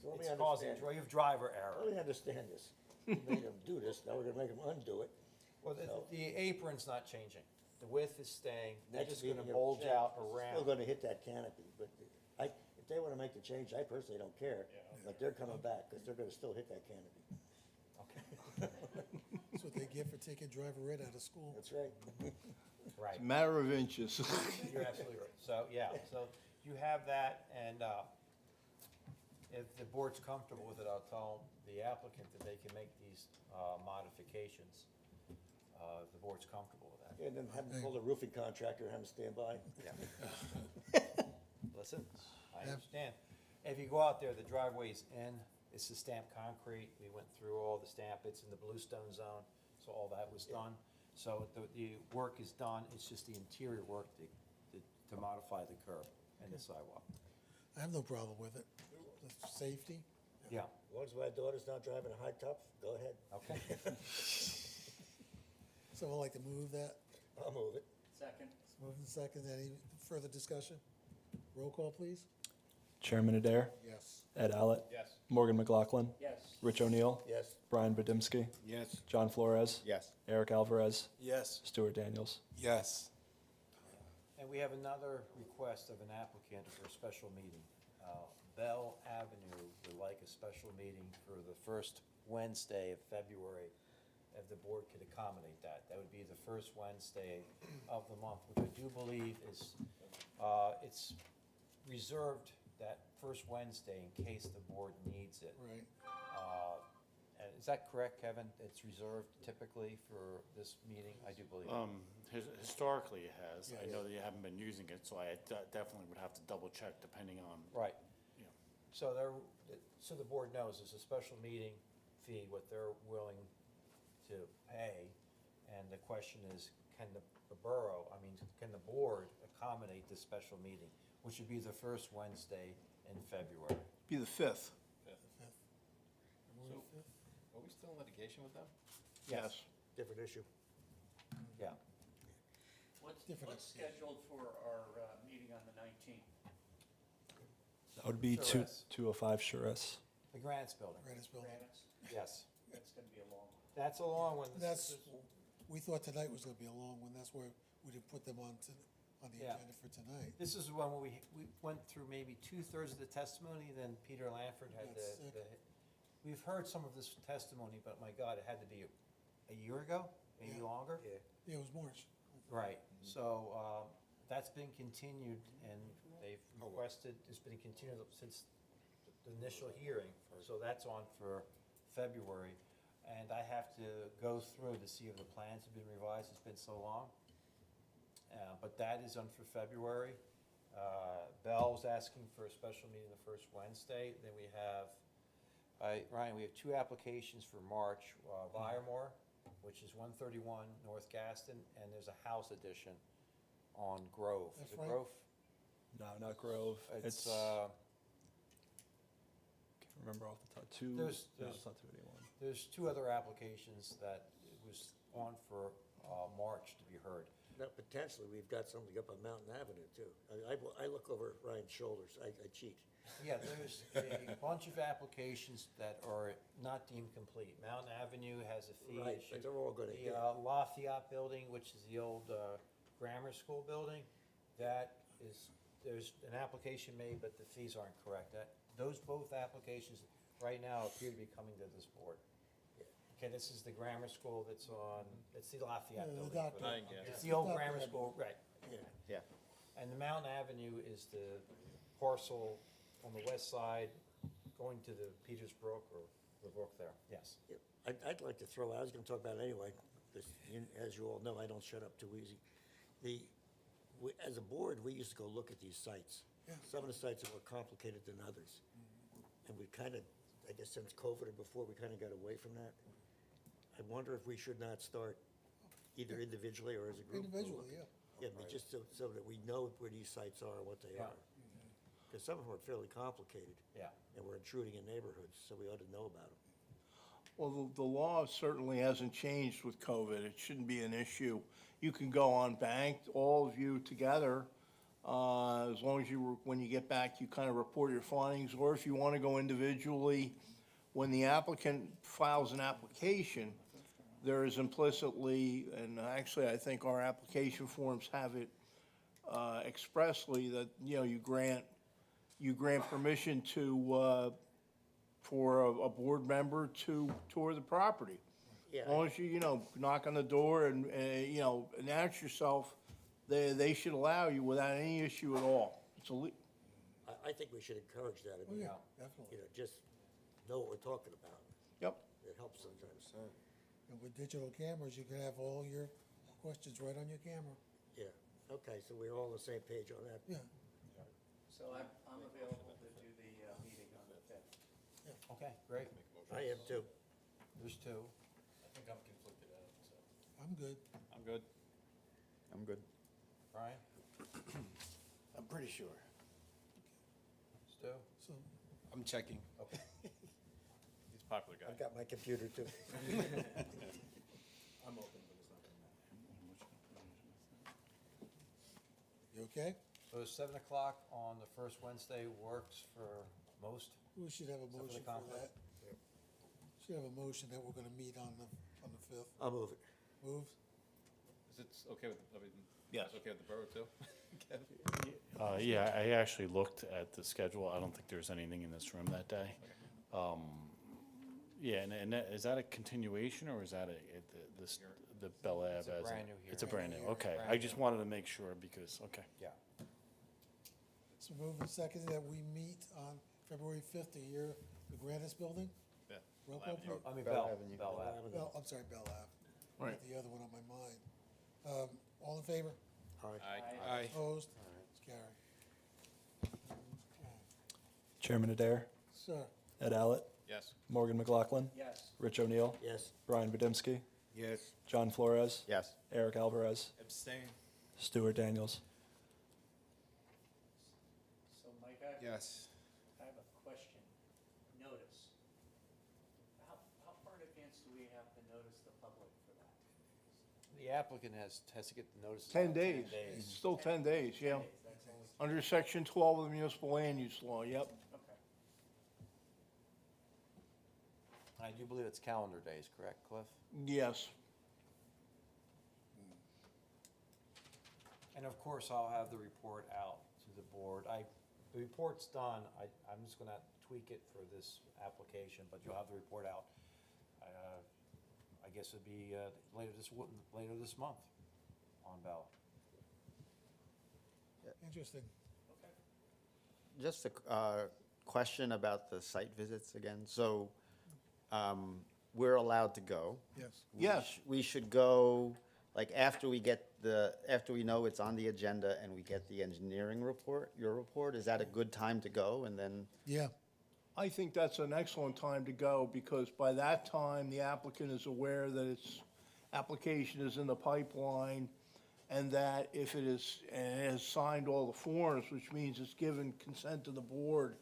So let me it's causing, understand. you have driver Let error. me understand this. We made them do this, now we're gonna make them undo it. Well, So- the apron's not changing. The width is staying, they're Next just gonna meeting, bulge yeah, out Still around. gonna hit that canopy, but if they wanna make the change, I personally don't care. But they're coming back, because they're gonna still hit that canopy. Okay, That's what they get for taking driver ed out of school. That's right. right. Matter of inches. You're absolutely right. So, yeah, so you have that, and if the board's comfortable with it, I'll tell the applicant that they can make these modifications. If the board's comfortable with that. And then have them pull the roofing contractor, and have them stand by. Listen, I understand. If you go out there, the driveway's in, it's the stamped concrete. We went through all the stamp, it's in the bluestone zone, so all that was done. So the work is done, it's just the interior work to modify the curb and the sidewalk. I have no problem with it. The safety. Yeah, As long as my daughter's not driving a high top, go ahead. okay. Someone like to move that? I'll move it. Second. Moving second. Any further discussion? Roll call, please. Chairman Adair, Yes. Ed Allett, Yes. Morgan McLaughlin, Yes. Rich O'Neill, Yes, Brian Badimski, Yes. John Flores, Yes. Eric Alvarez, Yes. Stuart Daniels. Yes. And we have another request of an applicant for a special meeting. Bell Avenue would like a special meeting for the first Wednesday of February, if the board could accommodate that. That would be the first Wednesday of the month, which I do believe is, it's reserved that first Wednesday in case the board needs it. Right. And is that correct, Kevin? It's reserved typically for this meeting? I do believe. Historically it has. I Yes. know that you haven't been using it, so I definitely would have to double check depending on. Right. Yeah. So so the board knows there's a special meeting fee, what they're willing to pay. And the question is, can the can the board accommodate this special meeting, which would be the first Wednesday in February? Be the 5th. February 5th? Are we still in litigation with them? Yes. different issue. Yeah. Different. What's scheduled for our meeting on the 19th? That would be Sure is. 205 Suris. The Grants Building, Greenwich Building. Granite's? yes. That's gonna be a long one. That's a long one. That's, we thought tonight was gonna be a long one, that's why we didn't put them on the Yeah. agenda for tonight. This is one where we went through maybe 2/3 of the testimony, then Peter Lanford had Got sick. we've heard some of this testimony, but my God, it had to be a year ago, maybe Yeah. longer? Yeah. Yeah, it was March. Right, so, that's been continued, and they've requested, it's been continued since the initial hearing, so that's on for February. And I have to go through to see if the plans have been revised, it's been so long. But that is on for February. Bell's asking for a special meeting the first Wednesday, then we have, Ryan, we have two applications for March, Viremore, which is 131 North Gaston, and there's a house addition on Grove. That's Is it right. Grove? No, not Grove. It's, Can't remember off the top. No, There's- it's not 281. there's two other applications that it was on for March to be heard. Now, potentially, we've got something up on Mountain Avenue, too. I look over Ryan's shoulders, I cheat. Yeah, there's a bunch of applications that are not deemed complete. Mountain Avenue has a fee Right, issue. but they're all gonna The hit. Lafayette Building, which is the old grammar school building, that is, there's an application made, but the fees aren't correct. Those both applications right now appear to be coming to this board. Okay, this is the grammar school that's on, it's the Lafayette Yeah, the building. doctor. I guess. It's the old Doctor grammar Avenue. school, right. Yeah. And the Mountain Avenue is the parcel on the west side going to the Peters Brook or the brook there, yes. Yeah, I'd like to throw out, I was gonna talk about it anyway, because as you all know, I don't shut up too easy. As a board, we used to go look at these sites. Yeah. Some of the sites are more complicated than others. And we kind of, I guess since COVID or before, we kind of got away from that. I wonder if we should not start either individually or as a group. Individually, yeah. Yeah, but just so that we know where these sites are and what they Yeah. are. Because some of them are fairly complicated. Yeah. And we're intruding in neighborhoods, so we ought to know about them. Well, the law certainly hasn't changed with COVID. It shouldn't be an issue. You can go on banked, all of you together, as long as when you get back, you kind of report your findings, or if you want to go individually, when the applicant files an application, there is implicitly, and actually, I think our application forms have it expressly, that, you grant permission for a board member to tour the property. Yeah. As long as you, knock on the door and, announce yourself, they should allow you without any issue at all. It's I think we should encourage that. I Oh, mean, yeah, definitely. just know what we're talking about. Yep. It helps sometimes. And with digital cameras, you can have all your questions right on your camera. Yeah, okay, so we're all on the same page on that. Yeah, So I'm available to do the meeting on the 5th. Okay, great. I am too. There's two. I think I'm conflicted out, so. I'm good. I'm good. I'm good. Brian, I'm pretty sure. Stu? So, I'm checking. Okay. He's a popular guy. I've got my computer too. I'm open, but it's not gonna matter. you okay? So 7 o'clock on the first Wednesday works for most? We should have a for the motion for conflict? that. Should have a motion that we're gonna meet on the 5th. I'll move it. Moved? Is it okay with, I mean, Yes. it's okay with the borough too? Yeah, I actually looked at the schedule. I don't think there's anything in this room that day. Yeah, and is that a continuation, or is that the Bell Ave? It's a as brand new It's a hearing. brand new, okay. Brand I just wanted to make sure because, okay. Yeah. So moved and seconded that we meet on February 5th to hear the Grannis Building? Yeah. Roll call, please. I mean, Bell Bell Avenue. Bell Ave. Bell, I'm sorry, Bell Ave. Right. Got the other one on my mind. All in favor? Aye. Opposed? It's carried. Okay. Chairman Adair, Sir, Ed Allett, Yes. Morgan McLaughlin, Yes. Rich O'Neill, Yes. Brian Badimski, Yes. John Flores, Yes. Eric Alvarez, Abstain. Stuart Daniels. So Mike, Yes. I have a question. Notice. How far in advance do we have to notice the public for that? The applicant has to get the notice. 10 out days. It's still 10 days, yeah. That's all. Under section 12 of the municipal land use law, yep. Okay. I do believe it's calendar days, correct, Cliff? Yes. And of course, I'll have the report out to the board. The report's done. I'm just gonna tweak it for this application, but you'll have the report out. I guess it'd be later this month on Bell. interesting. Just a question about the site visits again. So we're allowed to go. Yes. Yes. We should go, like, after we know it's on the agenda and we get the engineering report, your report, is that a good time to go? And then, Yeah. I think that's an excellent time to go, because by that time, the applicant is aware that its application is in the pipeline, and that if it is, and it has signed all the forms, which means it's given consent to the board.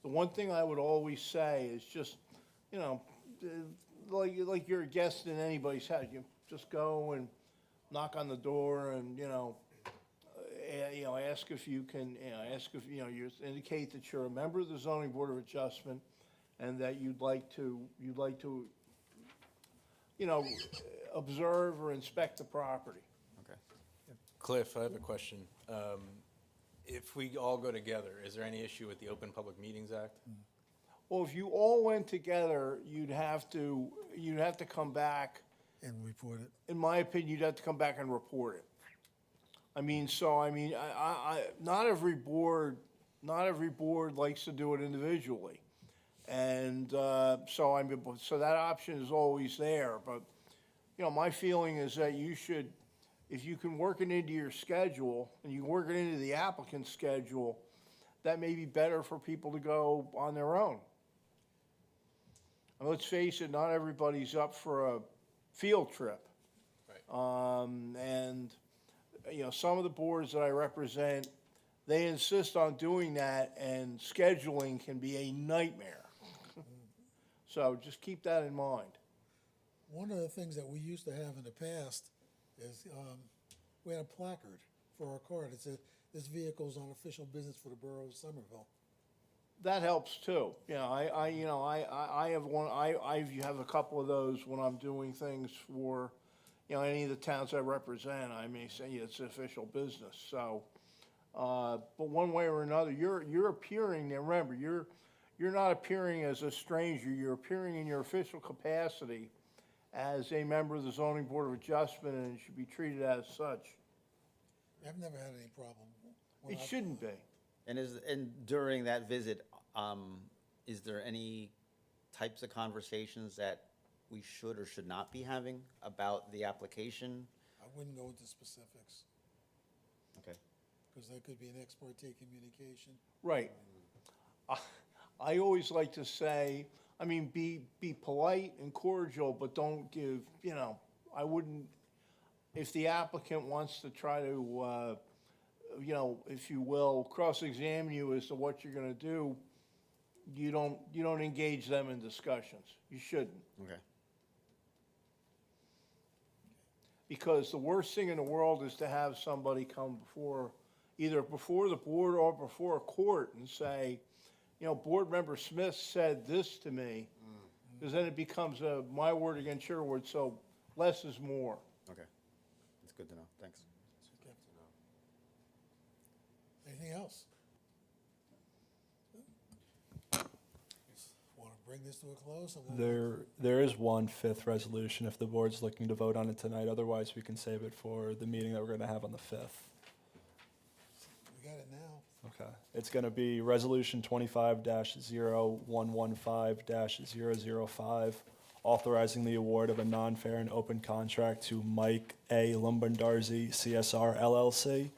The one thing I would always say is just, you know, like you're a guest in anybody's house, you just go and knock on the door and, ask if you can, you indicate that you're a member of the zoning board of adjustment and that you'd like to, observe or inspect the property. okay. Cliff, I have a question. If we all go together, is there any issue with the Open Public Meetings Act? Well, if you all went together, you'd have to come back, And report it. in my opinion, you'd have to come back and report it. Not every board likes to do it individually. And, so that option is always there, but, my feeling is that you should, if you can work it into your schedule, and you work it into the applicant's schedule, that may be better for people to go on their own. And let's face it, not everybody's up for a field trip. Right. Some of the boards that I represent, they insist on doing that, and scheduling can be a nightmare. So just keep that in mind. One of the things that we used to have in the past is, we had a placard for our card. It said, this vehicle's on official business for the borough of Somerville. That helps too. I have one, I have a couple of those when I'm doing things for, any of the towns I represent. I may say it's official business, so, but one way or another, you're appearing there. Remember, you're not appearing as a stranger, you're appearing in your official capacity as a member of the zoning board of adjustment, and it should be treated as such. I've never had any problem. when It I've- shouldn't be. And during that visit, is there any types of conversations that we should or should not be having about the application? I wouldn't go into specifics, Okay. because there could be an ex parte communication. Right. I always like to say, be polite and cordial, but don't give, I wouldn't, if the applicant wants to try to, if you will, cross-examine you as to what you're gonna do, you don't engage them in discussions. You shouldn't. Okay. Because the worst thing in the world is to have somebody come before, either before the board or before a court and say, you know, Board Member Smith said this to me, because then it becomes a my word against your word, so less is more. Okay. That's good to know. Thanks. Anything else? Want to bring this to a close? Or There is one fifth resolution if the board's looking to vote on it tonight. Otherwise, we can save it for the meeting that we're going to have on the 5th. We got it now. Okay. It's going to be Resolution 25-0115-005, authorizing the award of a non-fair and open contract to Mike A. Lombardarzi, CSR LLC,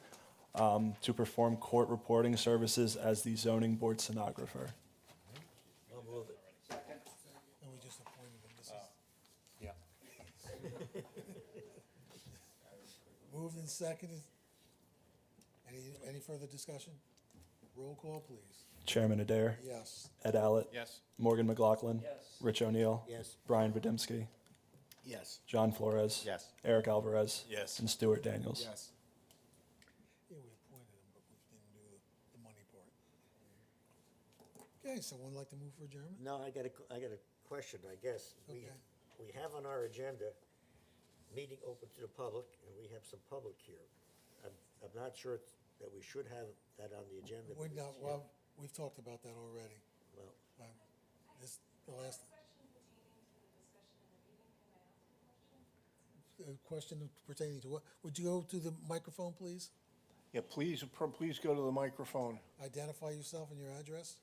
to perform court reporting services as the zoning board stenographer. I'll move it. And we just appointed him. This is Yeah. moved and seconded. Any further discussion? Roll call, please. Chairman Adair, Yes. Ed Allett, Yes. Morgan McLaughlin, Yes. Rich O'Neill, Yes. Brian Vidomsky, Yes. John Flores, Yes. Eric Alvarez, Yes. and Stuart Daniels. Yes. Yeah, we appointed him, but we didn't do the money part. Okay, someone like to move for adjournment? No, I got a question, I guess. Okay. We have on our agenda, meeting open to the public, and we have some public here. I'm not sure that we should have that on the agenda. We but not, it's- well, we've talked about that already. Well, This, the last. A question pertaining to what? Would you go to the microphone, please? Yeah, please go to the microphone. Identify yourself and your address.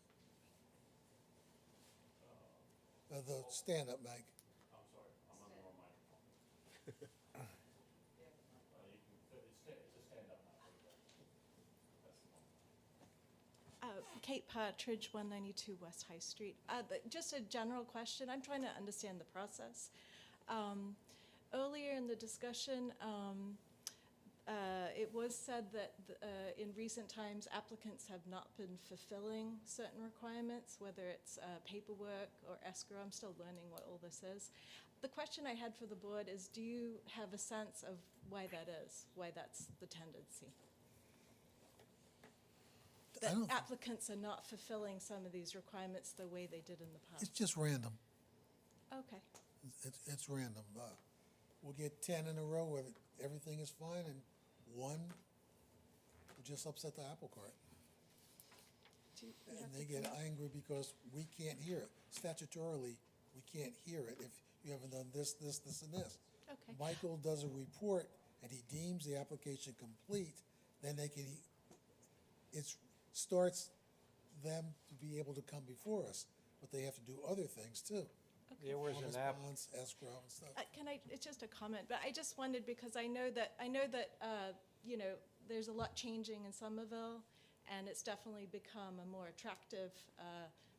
The stand-up, Mike. Kate Partridge, 192 West High Street. Just a general question. I'm trying to understand the process. Earlier in the discussion, it was said that in recent times applicants have not been fulfilling certain requirements, whether it's paperwork or escrow. I'm still learning what all this is. The question I had for the board is, do you have a sense of why that is, why that's the tendency? That don't- applicants are not fulfilling some of these requirements the way they did in the It's past? just random. Okay. It's random. We'll get 10 in a row where everything is fine, and one will just upset the apple cart. Do you And have they to get comment? angry because we can't hear it. Statutorily, we can't hear it if you haven't done this, this, this, and this. Okay. Michael does a report and he deems the application complete, then they can, it starts them to be able to come before us, but they have to do other things too. There was an app, Bonds, escrow and stuff. It's just a comment, but I just wondered because I know that, you know, there's a lot changing in Somerville, and it's definitely become a more attractive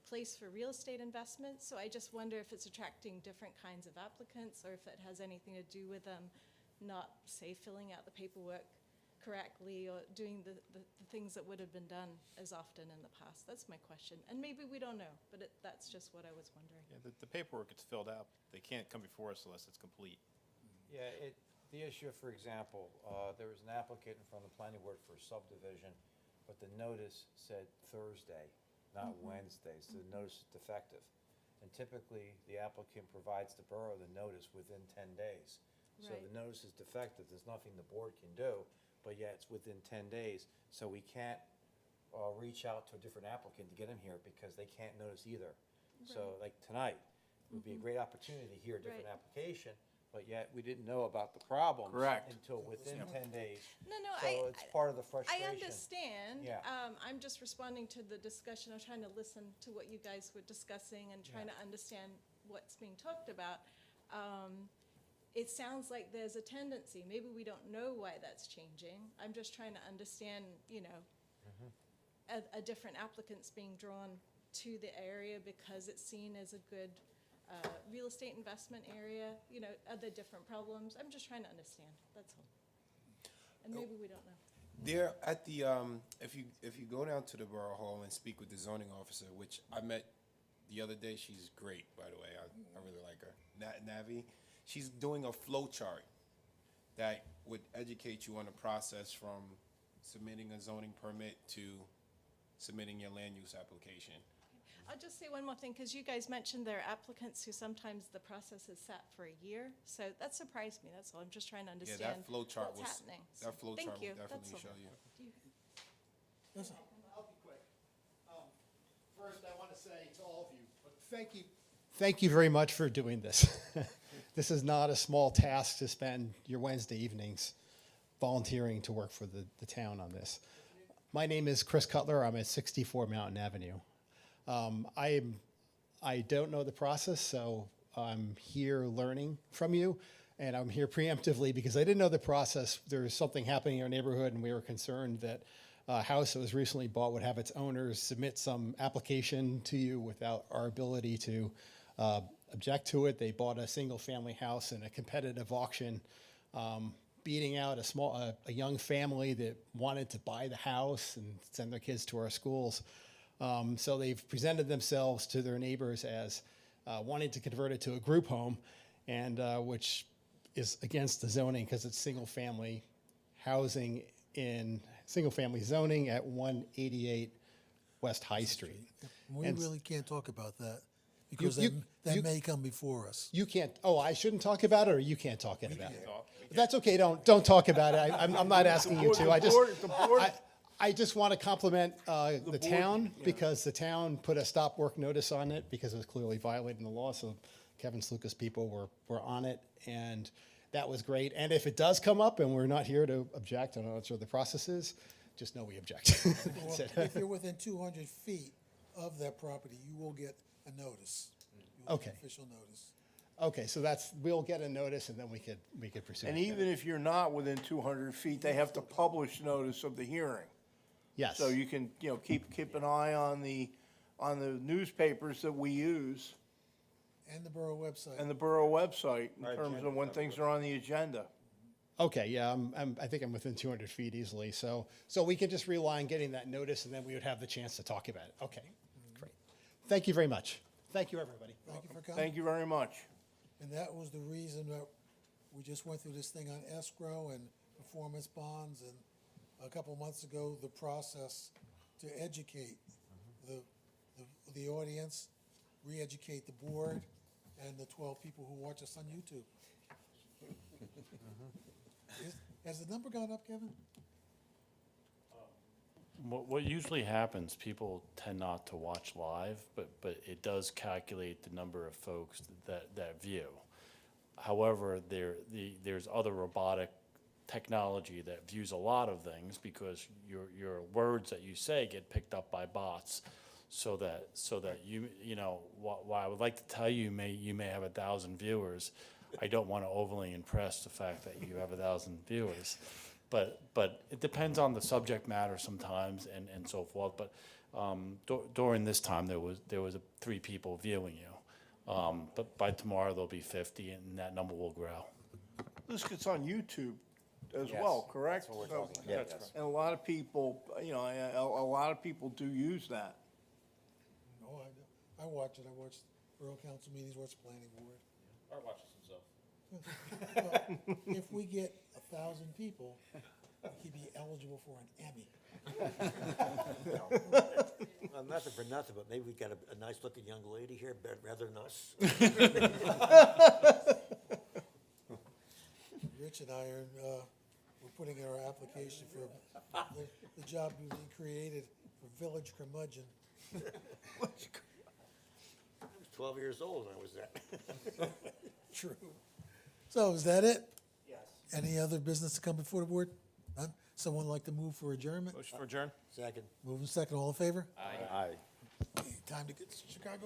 place for real estate investment. So I just wonder if it's attracting different kinds of applicants, or if it has anything to do with them not, say, filling out the paperwork correctly, or doing the things that would have been done as often in the past. That's my question. And maybe we don't know, but that's just what I was wondering. Yeah, the paperwork gets filled out. They can't come before us unless it's complete. yeah, the issue, for example, there was an applicant in front of the planning board for a subdivision, but the notice said Thursday, not Wednesday, so the notice is defective. And typically, the applicant provides the borough the notice within 10 days. So Right. the notice is defective, there's nothing the board can do, but yet it's within 10 days. So we can't reach out to a different applicant to get them here because they can't notice either. So like tonight, it would be a great opportunity to hear a different Right. application, but yet we didn't know about the problems. Correct. Until within 10 days. No, So it's part of the frustration. I understand. Yeah. I'm just responding to the discussion. I'm trying to listen to what you guys were discussing and trying to understand what's being talked about. It sounds like there's a tendency. Maybe we don't know why that's changing. I'm just trying to understand, you know, a different applicants being drawn to the area because it's seen as a good real estate investment area. You know, are there different problems? I'm just trying to understand. That's all. And maybe we don't know. There at the if you go down to the borough hall and speak with the zoning officer, which I met the other day, she's great, by the way. I really like her. Navi, she's doing a flow chart that would educate you on the process from submitting a zoning permit to submitting your land use application. I'll just say one more thing, because you guys mentioned there are applicants who sometimes the process is set for a year. So that surprised me, that's all. I'm just trying to Yeah, understand that flow chart what's was, happening. So that flow chart thank you. will That's definitely all. show you. Do you- Listen, I'll be quick. First, I want to say to all of you, thank you. Thank you very much for doing this. This is not a small task to spend your Wednesday evenings volunteering to work for the town on this. My name is Chris Cutler. I'm at 64 Mountain Avenue. I don't know the process, so I'm here learning from you, and I'm here preemptively because I didn't know the process. There was something happening in our neighborhood, and we were concerned that a house that was recently bought would have its owners submit some application to you without our ability to object to it. They bought a single-family house in a competitive auction, beating out a young family that wanted to buy the house and send their kids to our schools. So they've presented themselves to their neighbors as wanting to convert it to a group home, and which is against the zoning because it's single-family housing in single-family zoning at 188 West High Street. we And- really can't talk about that because you- that you- may come before us. You can't, oh, I shouldn't talk about it, or you can't talk about it? Talk. That's okay, don't talk about it. I'm not asking you to. The board- I just want to compliment the board- town, yeah. because the town put a stop work notice on it because it was clearly violating the law, so Kevin Sluka's people were on it, and that was great. And if it does come up, and we're not here to object, I'm not sure the process is, just know we object. Well, That's it. if you're within 200 feet of that property, you will get a notice. You will get Okay. Official notice. Okay, so we'll get a notice, and then we could pursue And it. even if you're not within 200 feet, they have to publish notice of the hearing. Yes. So you can, keep an eye on the newspapers that we use And the borough website. and the borough website in Our terms agenda of when things are on the agenda. Okay, yeah, I think I'm within 200 feet easily, so we can just rely on getting that notice, and then we would have the chance to talk about it. Okay, great. Thank you very much. Thank you, everybody. Thank you for coming. Thank you very much. And that was the reason that we just went through this thing on escrow and performance bonds, and a couple months ago, the process to educate the audience, re-educate the board, and the 12 people who watch us on YouTube. Has the number gone up, Kevin? What usually happens, people tend not to watch live, but it does calculate the number of folks that view. However, there's other robotic technology that views a lot of things because your words that you say get picked up by bots, so that while I would like to tell you you may have 1,000 viewers, I don't want to overly impress the fact that you have 1,000 viewers. But it depends on the subject matter sometimes and so forth. But during this time, there was 3 people viewing you. But by tomorrow, there'll be 50, and that number will grow. This gets on YouTube as Yes, well, correct? that's what we're So- talking about. Yeah. Yes. And a lot of people, a lot of people do use that. Oh, I watch it. I watch borough council meetings, watch planning board. Art watches himself. Well, if we get 1,000 people, we could be eligible for an Emmy. Well, nothing for nothing, but maybe we got a nice-looking young lady here, rather than us. Rich and I we're putting in our application for the job being created for village curmudgeon. I was 12 years old when I was that. True. So is that it? Yes. Any other business to come before the board? None? Someone like to move for adjournment? Motion for adjourn? Second. Moving second, all in favor? Aye. Time to get to Chicago.